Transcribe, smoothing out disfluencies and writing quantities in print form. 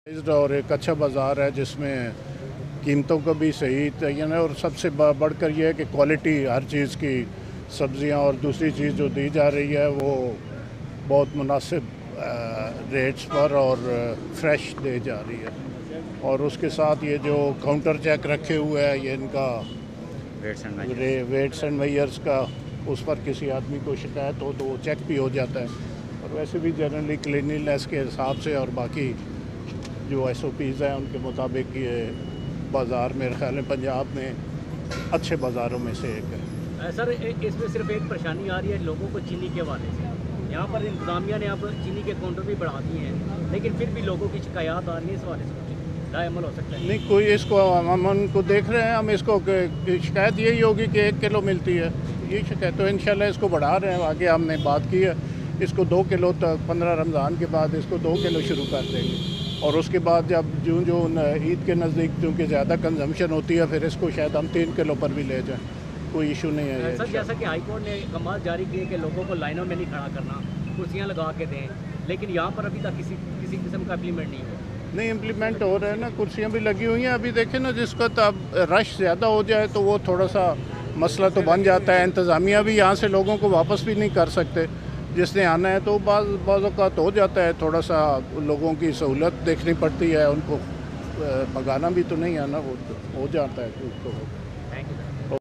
और एक अच्छा बाज़ार है जिसमें कीमतों का भी सही तयन है और सबसे बढ़कर यह है कि क्वालिटी हर चीज़ की सब्ज़ियां और दूसरी चीज़ जो दी जा रही है वो बहुत मुनासिब रेट्स पर और फ्रेश दी जा रही है। और उसके साथ ये जो काउंटर चेक रखे हुए हैं ये इनका वेट्स एंड मेजर्स का, उस पर किसी आदमी को शिकायत हो तो वो चेक भी हो जाता है। और वैसे भी जनरली क्लीनिनेस के हिसाब से और बाकी जो SOPs हैं उनके मुताबिक ये बाज़ार मेरे ख्याल में पंजाब में अच्छे बाज़ारों में से एक है। सर इसमें सिर्फ एक परेशानी आ रही है लोगों को चीनी के हवाले से। यहाँ पर इंतज़ामिया ने अब चीनी के काउंटर भी बढ़ा दिए हैं, लेकिन फिर भी लोगों की शिकायत आ रही है। इस हवाले से राय अमल हो सकता है? नहीं, कोई इसको हम उनको देख रहे हैं, हम इसको शिकायत यही होगी कि 1 किलो मिलती है, ये शिकायत। तो इंशाल्लाह इसको बढ़ा रहे हैं, आगे हमने बात की है इसको 2 किलो तक 15 रमज़ान के बाद इसको 2 किलो शुरू कर देंगे। और उसके बाद जब जो ईद के नज़दीक क्योंकि ज़्यादा कंजम्पशन होती है फिर इसको शायद हम 3 किलो पर भी ले जाएँ, कोई इशू नहीं है। सर जैसा कि हाई कोर्ट ने कमाल जारी किए कि लोगों को लाइनों में नहीं खड़ा करना, कुर्सियाँ लगा के दें, लेकिन यहाँ पर अभी तक किसी किस्म का इम्प्लीमेंट नहीं हुआ। नहीं, इम्प्लीमेंट हो रहा है ना, कुर्सियाँ भी लगी हुई हैं। अभी देखें ना, जिसका तब रश ज़्यादा हो जाए तो वो थोड़ा सा मसला तो बन जाता है। इंतज़ामिया भी यहाँ से लोगों को वापस भी नहीं कर सकते, जिसने आना है तो बाज़ औक़ात हो जाता है, थोड़ा सा लोगों की सहूलत देखनी पड़ती है, उनको भगाना भी तो नहीं आना, वो हो जाता है उसको।